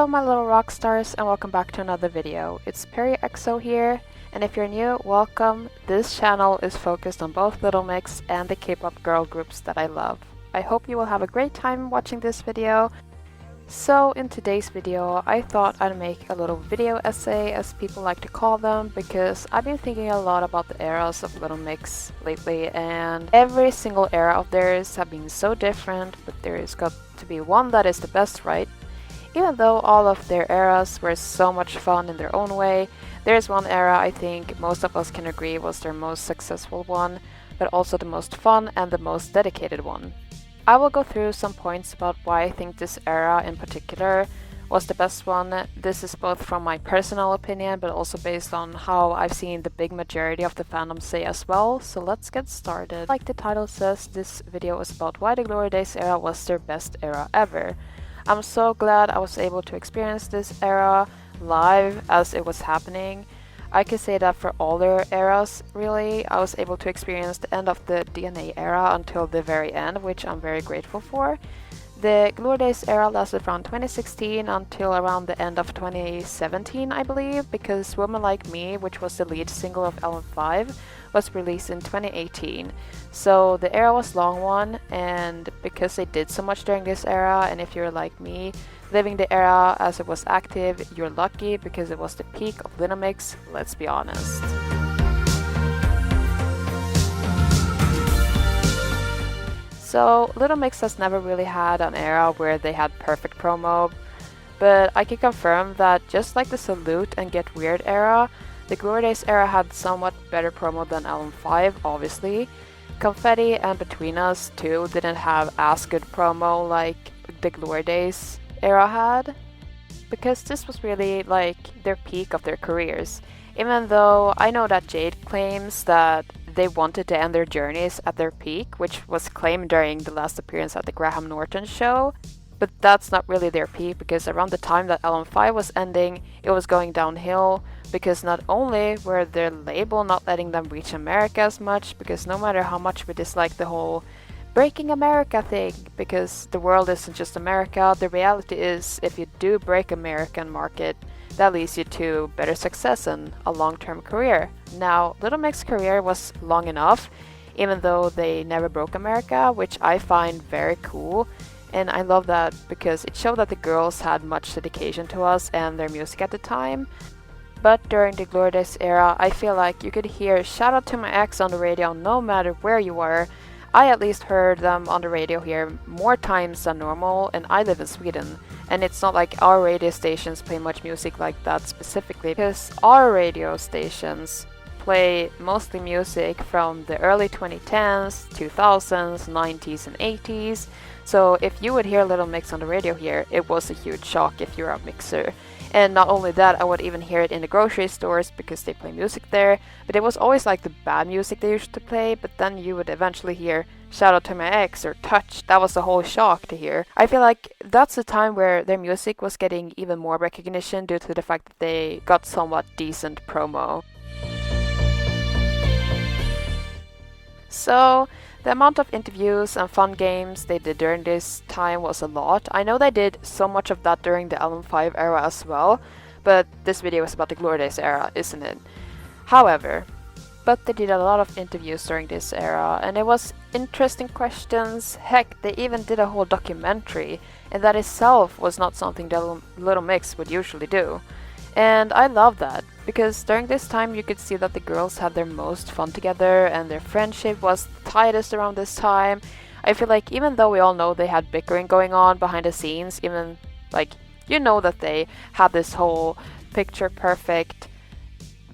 Hello my little rock stars and welcome back to another video. It's Perrie Xo here, and if you're new, welcome. This channel is focused on both Little Mix and the K-pop girl groups that I love. I hope you will have a great time watching this video. So in today's video, I thought I'd make a little video essay, as people like to call them, because I've been thinking a lot about the eras of Little Mix lately, and every single era of theirs have been so different, but there is got to be one that is the best, right? Even though all of their eras were so much fun in their own way, there's one era I think most of us can agree was their most successful one, but also the most fun and the most dedicated one. I will go through some points about why I think this era in particular was the best one. This is both from my personal opinion, but also based on how I've seen the big majority of the fandom say as well, so let's get started. Like the title says, this video is about why the Glory Days era was their best era ever. I'm so glad I was able to experience this era live as it was happening. I could say that for all their eras, really. I was able to experience the end of the DNA era until the very end, which I'm very grateful for. The Glory Days era lasted from 2016 until around the end of 2017, I believe, because Woman Like Me, which was the lead single of Ot4, was released in 2018. So the era was long one, and because they did so much during this era, and if you're like me, living the era as it was active, you're lucky because it was the peak of Little Mix, let's be honest. So Little Mix has never really had an era where they had perfect promo, but I can confirm that just like the Salute and Get Weird era, the Glory Days era had somewhat better promo than Ot4, obviously. Confetti and Between Us too didn't have as good promo like the Glory Days era had, because this was really like their peak of their careers. Even though I know that Jade claims that they wanted to end their journeys at their peak, which was claimed during the last appearance at the Graham Norton show, but that's not really their peak, because around the time that Ot4 was ending, it was going downhill, because not only were their label not letting them reach America as much, because no matter how much we dislike the whole breaking America thing, because the world isn't just America, the reality is if you do break American market, that leads you to better success and a long-term career. Now, Little Mix's career was long enough, even though they never broke America, which I find very cool. And I love that because it showed that the girls had much dedication to us and their music at the time. But during the Glory Days era, I feel like you could hear "Shout Out to My Ex" on the radio no matter where you were. I at least heard them on the radio here more times than normal, and I live in Sweden. And it's not like our radio stations play much music like that specifically, because our radio stations play mostly music from the early 2010s, 2000s, 90s and 80s. So if you would hear Little Mix on the radio here, it was a huge shock if you're a mixer. And not only that, I would even hear it in the grocery stores because they play music there, but it was always like the bad music they used to play, but then you would eventually hear "Shout Out to My Ex" or "Touch." That was a whole shock to hear. I feel like that's the time where their music was getting even more recognition due to the fact that they got somewhat decent promo. So the amount of interviews and fun games they did during this time was a lot. I know they did so much of that during the Ot4 era as well, but this video is about the Glory Days era, isn't it? However, but they did a lot of interviews during this era, and it was interesting questions. Heck, they even did a whole documentary, and that itself was not something that Little Mix would usually do. And I love that, because during this time you could see that the girls had their most fun together and their friendship was the tightest around this time. I feel like even though we all know they had bickering going on behind the scenes, even like you know that they had this whole picture perfect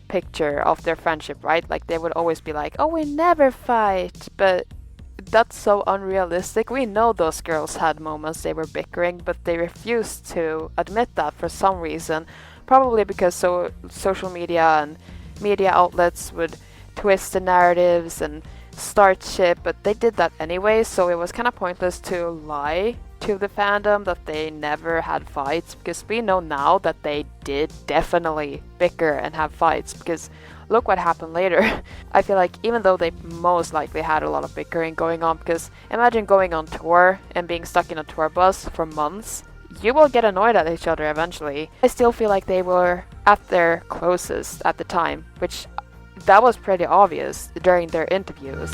picture of their friendship, right? Like they would always be like, "Oh, we never fight," but that's so unrealistic. We know those girls had moments they were bickering, but they refused to admit that for some reason. Probably because social media and media outlets would twist the narratives and start shit, but they did that anyway, so it was kind of pointless to lie to the fandom that they never had fights, because we know now that they did definitely bicker and have fights, because look what happened later. I feel like even though they most likely had a lot of bickering going on, because imagine going on tour and being stuck in a tour bus for months. you will get annoyed at each other eventually. I still feel like they were at their closest at the time, which that was pretty obvious during their interviews.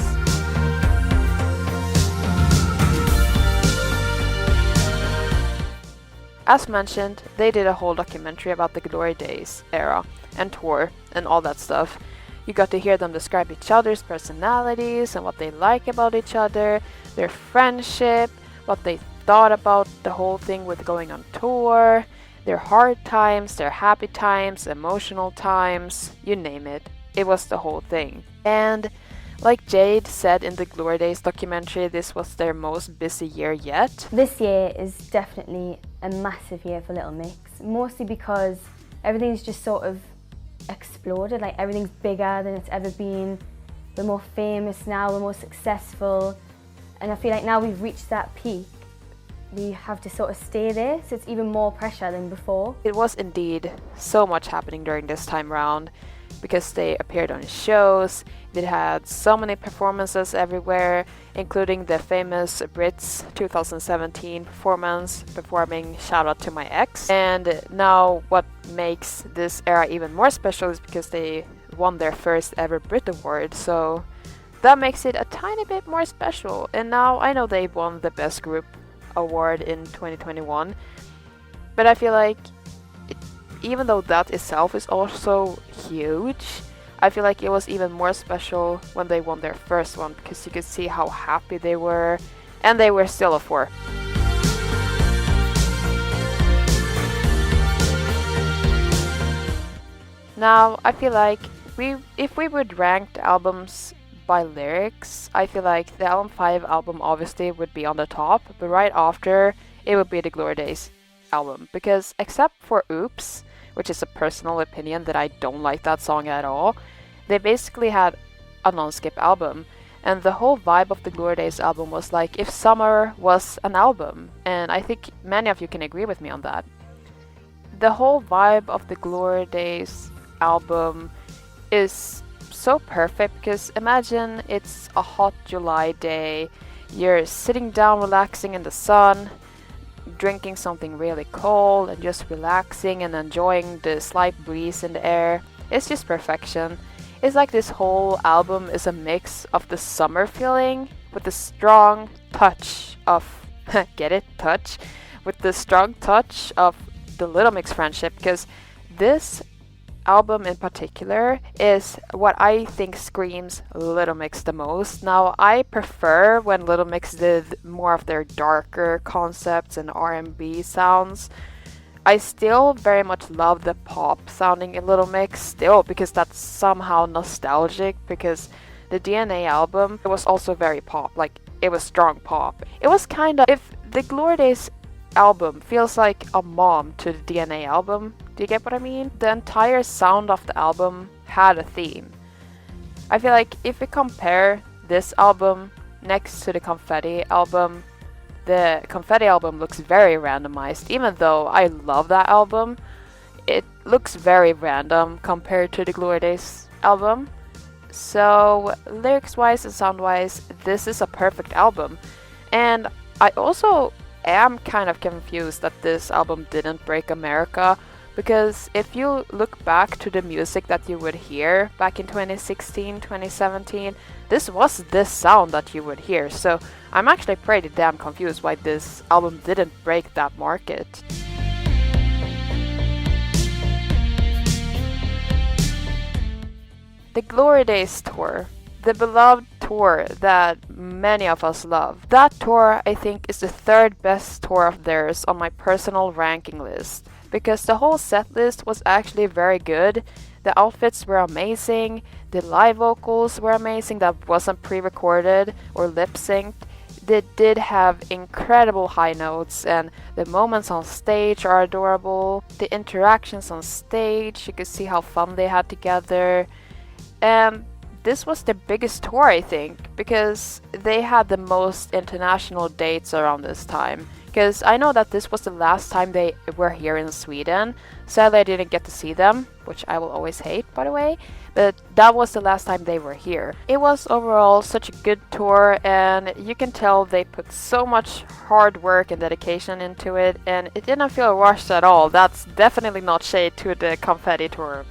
As mentioned, they did a whole documentary about the Glory Days era and tour and all that stuff. You got to hear them describe each other's personalities and what they like about each other, their friendship, what they thought about the whole thing with going on tour, their hard times, their happy times, emotional times, you name it. It was the whole thing. And like Jade said in the Glory Days documentary, this was their most busy year yet. This year is definitely a massive year for Little Mix, mostly because everything's just sort of exploded, like everything's bigger than it's ever been. We're more famous now, we're more successful, and I feel like now we've reached that peak, we have to sort of stay there, so it's even more pressure than before. It was indeed so much happening during this time round, because they appeared on shows, they had so many performances everywhere, including the famous Brits 2017 performance, performing Shout Out to My Ex. And now what makes this era even more special is because they won their first ever Brit Award, so that makes it a tiny bit more special. And now I know they won the Best Group Award in 2021, but I feel like even though that itself is also huge, I feel like it was even more special when they won their first one, because you could see how happy they were, and they were still a 4. Now, I feel like if we would rank the albums by lyrics, I feel like the Album 5 album obviously would be on the top, but right after, it would be the Glory Days album, because except for Oops, which is a personal opinion that I don't like that song at all, they basically had a non-skip album. And the whole vibe of the Glory Days album was like if summer was an album. And I think many of you can agree with me on that. The whole vibe of the Glory Days album is so perfect, because imagine it's a hot July day, you're sitting down relaxing in the sun, drinking something really cold and just relaxing and enjoying the slight breeze in the air. It's just perfection. It's like this whole album is a mix of the summer feeling with the strong touch of get it? Touch? With the strong touch of the Little Mix friendship, because this album in particular is what I think screams Little Mix the most. Now, I prefer when Little Mix did more of their darker concepts and R&B sounds. I still very much love the pop sounding in Little Mix still, because that's somehow nostalgic, because the DNA album, it was also very pop, like it was strong pop. It was kind of, if the Glory Days album feels like a mom to the DNA album, do you get what I mean? The entire sound of the album had a theme. I feel like if we compare this album next to the Confetti album, the Confetti album looks very randomized. Even though I love that album, it looks very random compared to the Glory Days album. So lyrics wise and sound wise, this is a perfect album. And I also am kind of confused that this album didn't break America, because if you look back to the music that you would hear back in 2016, 2017, this was this sound that you would hear. So I'm actually pretty damn confused why this album didn't break that market. The Glory Days tour, the beloved tour that many of us love. That tour, I think, is the third best tour of theirs on my personal ranking list, because the whole set list was actually very good. The outfits were amazing, the live vocals were amazing that wasn't pre-recorded or lip-synced. They did have incredible high notes, and the moments on stage are adorable. The interactions on stage, you could see how fun they had together. And this was the biggest tour, I think, because they had the most international dates around this time. because I know that this was the last time they were here in Sweden. Sadly, I didn't get to see them, which I will always hate, by the way, but that was the last time they were here. It was overall such a good tour, and you can tell they put so much hard work and dedication into it, and it didn't feel rushed at all. That's definitely not shade to the confetti tour.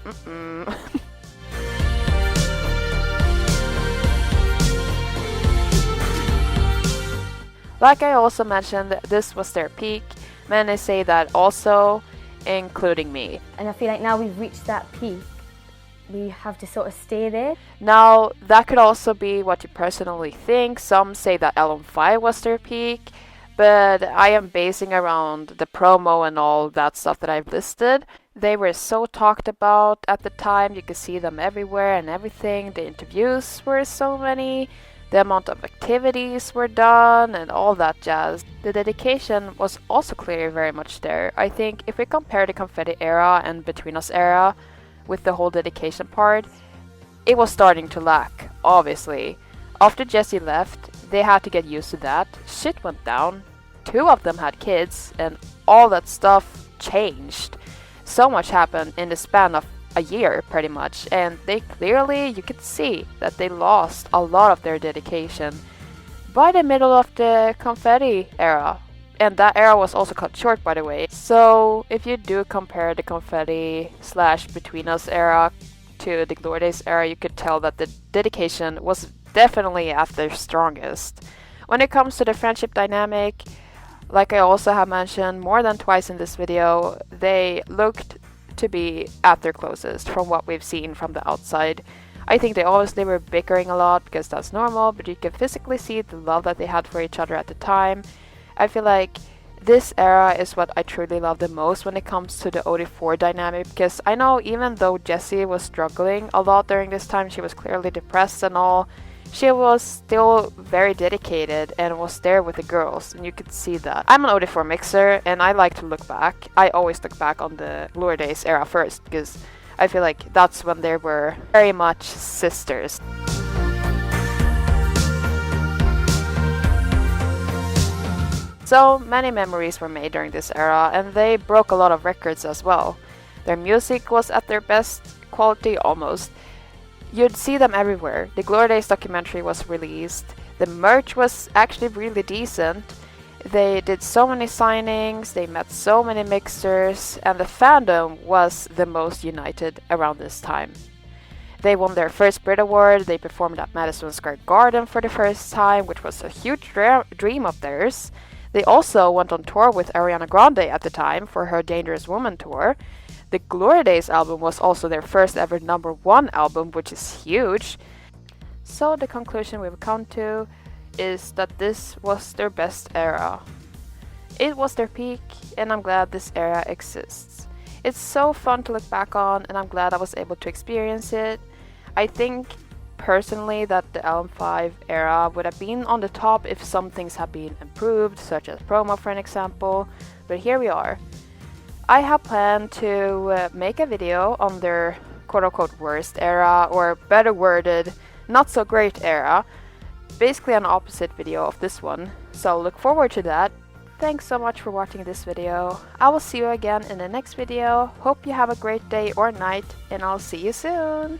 Like I also mentioned, this was their peak. Many say that also, including me. And I feel like now we've reached that peak, we have to sort of stay there. Now, that could also be what you personally think. Some say that album 5 was their peak, but I am basing around the promo and all that stuff that I've listed. They were so talked about at the time, you could see them everywhere and everything. The interviews were so many. The amount of activities were done and all that jazz. The dedication was also clearly very much there. I think if we compare the confetti era and Between Us era with the whole dedication part, it was starting to lack, obviously. After Jessie left, they had to get used to that. Shit went down. 2 of them had kids and all that stuff changed. So much happened in the span of a year pretty much, and they clearly, you could see that they lost a lot of their dedication by the middle of the confetti era, and that era was also cut short, by the way. So if you do compare the confetti / Between Us era to the Glory Days era, you could tell that the dedication was definitely at their strongest. When it comes to the friendship dynamic, like I also have mentioned more than twice in this video, they looked to be at their closest from what we've seen from the outside. I think they obviously were bickering a lot because that's normal, but you can physically see the love that they had for each other at the time. I feel like this era is what I truly love the most when it comes to the Ot4 dynamic, because I know even though Jessie was struggling a lot during this time, she was clearly depressed and all, she was still very dedicated and was there with the girls, and you could see that. I'm an Ot4 mixer, and I like to look back. I always look back on the Glory Days era first, because I feel like that's when they were very much sisters. So many memories were made during this era, and they broke a lot of records as well. Their music was at their best quality almost. You'd see them everywhere. The Glory Days documentary was released. The merch was actually really decent. They did so many signings, they met so many mixers, and the fandom was the most united around this time. They won their first Brit Award, they performed at Madison Square Garden for the first time, which was a huge dream of theirs. They also went on tour with Ariana Grande at the time for her Dangerous Woman tour. The Glory Days album was also their first ever #1 album, which is huge. So the conclusion we've come to is that this was their best era. It was their peak, and I'm glad this era exists. It's so fun to look back on, and I'm glad I was able to experience it. I think personally that the album 5 era would have been on the top if some things had been improved, such as promo for an example, but here we are. I have planned to make a video on their quote-unquote worst era, or better worded, not so great era. Basically an opposite video of this one, so look forward to that. Thanks so much for watching this video. I will see you again in the next video. Hope you have a great day or night, and I'll see you soon!